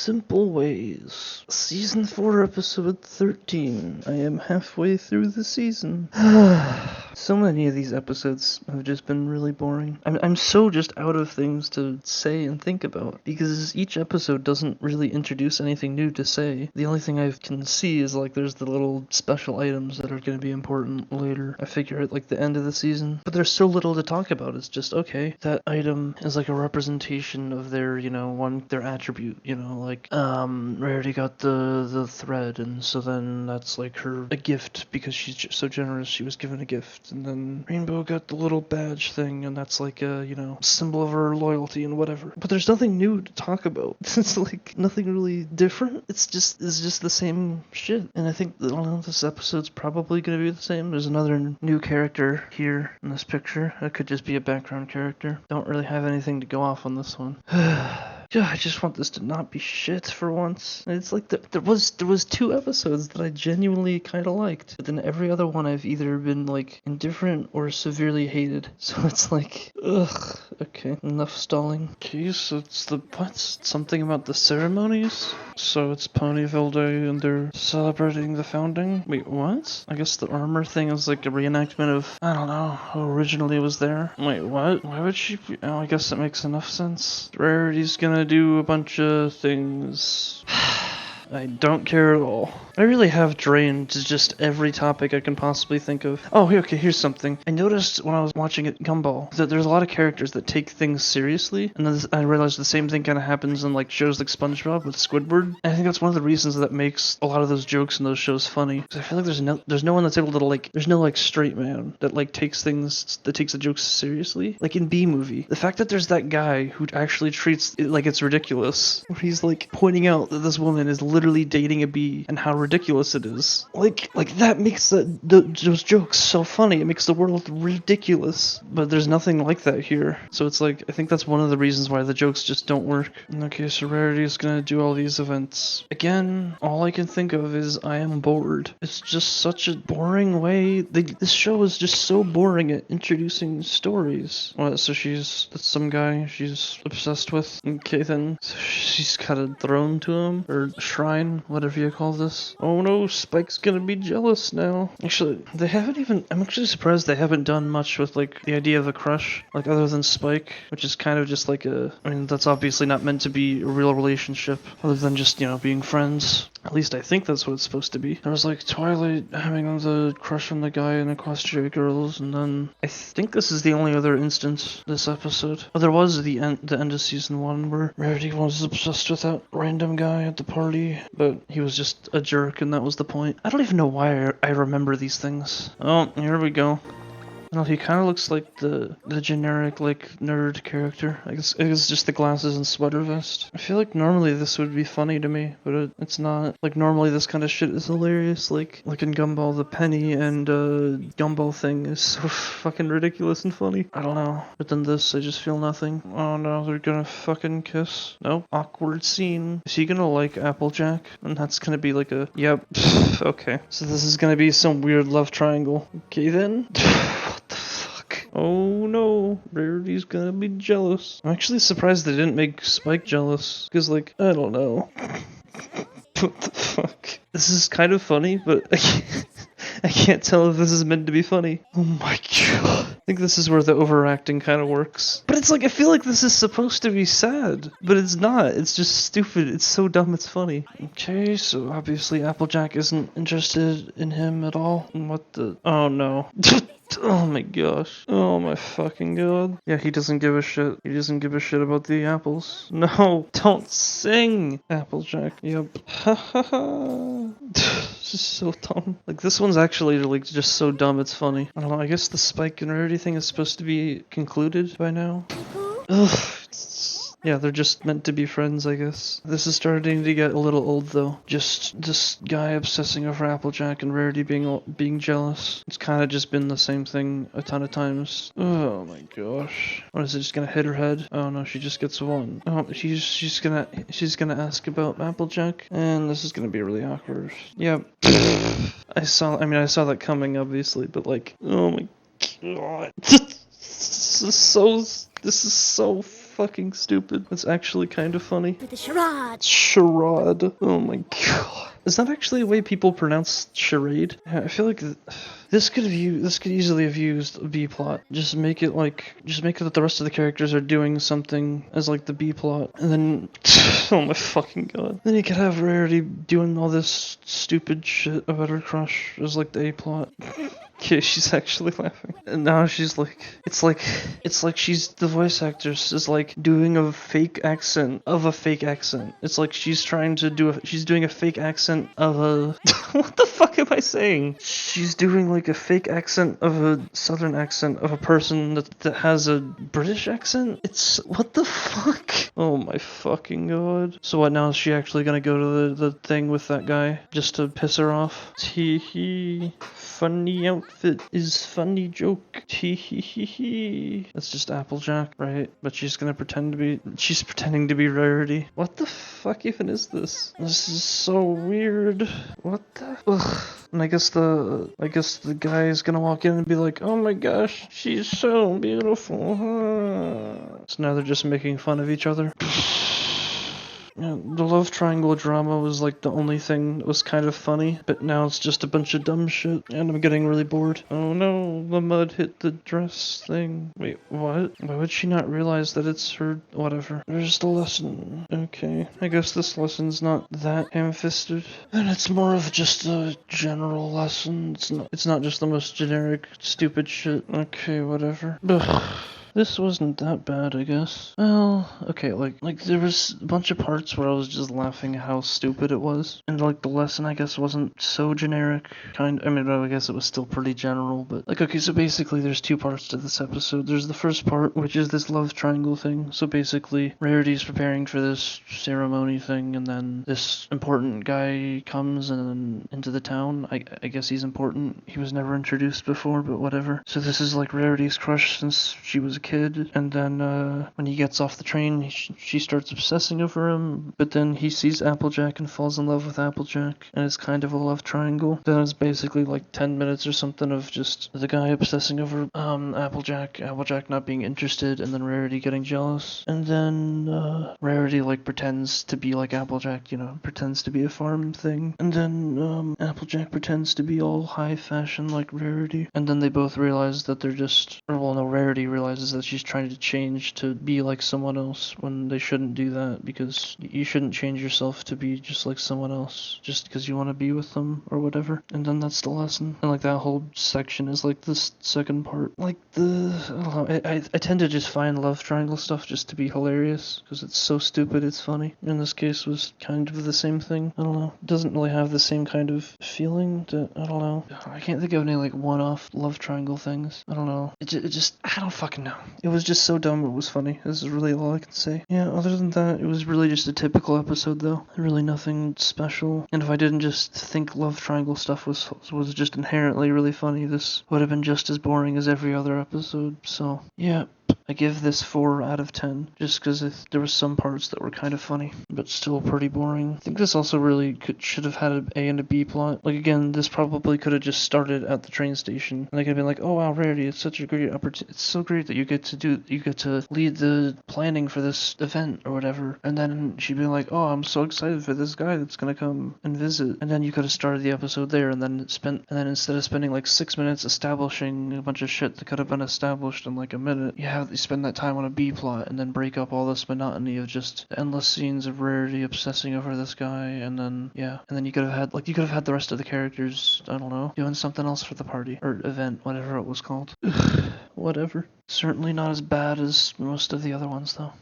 Simple Ways. Season 4, episode 13. I am halfway through the season. So many of these episodes have just been really boring. I'm so just out of things to say and think about, because each episode doesn't really introduce anything new to say. The only thing I can see is, like, there's the little special items that are going to be important later. I figure at, like, the end of the season. But there's so little to talk about. It's just, okay, that item is like a representation of their, their attribute, like, Rarity got the thread, and so then that's like a gift because she's so generous, she was given a gift. And then Rainbow got the little badge thing, and that's like a, symbol of her loyalty and whatever. But there's nothing new to talk about. It's like nothing really different. It's just the same shit. And I think, I don't know, this episode's probably gonna be the same. There's another new character here in this picture. It could just be a background character. Don't really have anything to go off on this one. Yeah, I just want this to not be shit for once. It's like there was 2 episodes that I genuinely kind of liked, but then every other one I've either been like indifferent or severely hated. So it's like, ugh. Okay, enough stalling. Okay, so it's something about the ceremonies. So it's Ponyville Day and they're celebrating the founding. Wait, what? I guess the armor thing is like a reenactment of, I don't know, who originally was there. Wait, what? Why would she be? Oh, I guess that makes enough sense. Rarity's gonna do a bunch of things. I don't care at all. I really have drained just every topic I can possibly think of. Oh, okay, here's something. I noticed when I was watching it Gumball that there's a lot of characters that take things seriously, and then I realized the same thing kind of happens in like shows like SpongeBob with Squidward. And I think that's one of the reasons that makes a lot of those jokes in those shows funny. Because I feel like there's no one that's able to like, there's no like straight man that like takes the jokes seriously. Like in B-Movie, the fact that there's that guy who actually treats it like it's ridiculous, where he's like pointing out that this woman is literally dating a bee and how ridiculous it is. Like that makes those jokes so funny. It makes the world ridiculous. But there's nothing like that here. So it's like, I think that's one of the reasons why the jokes just don't work. Okay, so Rarity is gonna do all these events. Again, all I can think of is I am bored. It's just such a boring way. This show is just so boring at introducing stories. What, so that's some guy she's obsessed with? Okay then, so she's got a throne to him, or shrine, whatever you call this. Oh no, Spike's gonna be jealous now. Actually, I'm actually surprised they haven't done much with like the idea of a crush, like other than Spike, which is kind of just like that's obviously not meant to be a real relationship, other than just, being friends. At least I think that's what it's supposed to be. There was like Twilight having the crush on the guy in Equestria Girls, and then I think this is the only other instance this episode. Oh, there was the end of season 1 where Rarity was obsessed with that random guy at the party, but he was just a jerk and that was the point. I don't even know why I remember these things. Oh, here we go. No, he kind of looks like the generic, like, nerd character. I guess it's just the glasses and sweater vest. I feel like normally this would be funny to me, but it's not. Like, normally this kind of shit is hilarious. Like in Gumball, the Penny and Gumball thing is so fucking ridiculous and funny. I don't know. But then this, I just feel nothing. Oh no, they're gonna fucking kiss. Nope. Awkward scene. Is he gonna like Applejack? And that's gonna be like a, yep. Okay. So this is gonna be some weird love triangle. Okay then. Oh no, Rarity's gonna be jealous. I'm actually surprised they didn't make Spike jealous, because, like, I don't know. What the fuck? This is kind of funny, but I can't tell if this is meant to be funny. Oh my god. I think this is where the overacting kind of works. But it's like, I feel like this is supposed to be sad, but it's not. It's just stupid. It's so dumb it's funny. Okay, so obviously Applejack isn't interested in him at all. What the? Oh no. Oh my gosh. Oh my fucking god. Yeah, he doesn't give a shit. He doesn't give a shit about the apples. No, don't sing, Applejack. Yep. Ha ha ha. This is so dumb. Like, this one's actually, like, just so dumb it's funny. I don't know, I guess the Spike and Rarity thing is supposed to be concluded by now. Ugh. Yeah, they're just meant to be friends, I guess. This is starting to get a little old, though. Just this guy obsessing over Applejack and Rarity being jealous. It's kind of just been the same thing a ton of times. Oh my gosh. What is it, just gonna hit her head? Oh no, she just gets one. Oh, she's gonna ask about Applejack, and this is gonna be really awkward. Yep. I saw that coming, obviously, but like, oh my god. This is so fucking stupid. It's actually kind of funny. With the charade. Charade. Oh my god. Is that actually the way people pronounce charade? Yeah, I feel like this could easily have used a B plot. Just make it that the rest of the characters are doing something as like the B plot, and then oh my fucking god. Then you could have Rarity doing all this stupid shit about her crush as like the A plot. Okay, she's actually laughing. And now she's like, it's like she's, the voice actress is like doing a fake accent of a fake accent. It's like she's doing a fake accent of a, what the fuck am I saying? She's doing like a fake accent of a southern accent of a person that has a British accent? It's, what the fuck? Oh my fucking god. So what, now is she actually gonna go to the thing with that guy just to piss her off? Tee hee. Funny outfit is funny joke. Tee hee hee hee. That's just Applejack, right? But she's pretending to be Rarity. What the fuck even is this? This is so weird. What the? Ugh. And I guess the guy is gonna walk in and be like, oh my gosh, she's so beautiful. So now they're just making fun of each other. Yeah, the love triangle drama was like the only thing that was kind of funny, but now it's just a bunch of dumb shit, and I'm getting really bored. Oh no, the mud hit the dress thing. Wait, what? Why would she not realize that it's her? Whatever. There's the lesson. Okay, I guess this lesson's not that ham-fisted, and it's more of just a general lesson. It's not just the most generic, stupid shit. Okay, whatever. Ugh. This wasn't that bad, I guess. Well, okay, like there was a bunch of parts where I was just laughing at how stupid it was. And like the lesson, I guess, wasn't so generic. I mean, I guess it was still pretty general, but like, okay, so basically there's two parts to this episode. There's the first part, which is this love triangle thing. So basically, Rarity's preparing for this ceremony thing, and then this important guy comes and into the town. I guess he's important. He was never introduced before, but whatever. So this is like Rarity's crush since she was a kid, and then when he gets off the train, she starts obsessing over him, but then he sees Applejack and falls in love with Applejack, and it's kind of a love triangle. Then it's basically like 10 minutes or something of just the guy obsessing over Applejack not being interested, and then Rarity getting jealous, and then Rarity like pretends to be like Applejack, pretends to be a farm thing, and then Applejack pretends to be all high fashion like Rarity, and then they both realize that they're just, Rarity realizes that she's trying to change to be like someone else when they shouldn't do that, because you shouldn't change yourself to be just like someone else just because you want to be with them or whatever. And then that's the lesson. And like that whole section is like this second part. Like I don't know, I tend to just find love triangle stuff just to be hilarious because it's so stupid it's funny. In this case was kind of the same thing. I don't know. It doesn't really have the same kind of feeling that, I don't know. I can't think of any like one-off love triangle things. I don't know. It just I don't fucking know. It was just so dumb it was funny. This is really all I can say. Yeah, other than that, it was really just a typical episode though. Really nothing special. And if I didn't just think love triangle stuff was just inherently really funny, this would have been just as boring as every other episode. So, yeah. I give this 4 out of 10, just because there were some parts that were kind of funny, but still pretty boring. I think this also really should have had an A and a B plot. Like, again, this probably could have just started at the train station, and they could have been like, oh wow, Rarity, it's such a great opportunity, it's so great that you get to lead the planning for this event, or whatever, and then she'd be like, oh, I'm so excited for this guy that's gonna come and visit, and then you could have started the episode there, and then instead of spending like 6 minutes establishing a bunch of shit that could have been established in like a minute, you spend that time on a B plot and then break up all this monotony of just endless scenes of Rarity obsessing over this guy, and then you could have had the rest of the characters, I don't know, doing something else for the party or event, whatever it was called. Whatever. Certainly not as bad as most of the other ones though.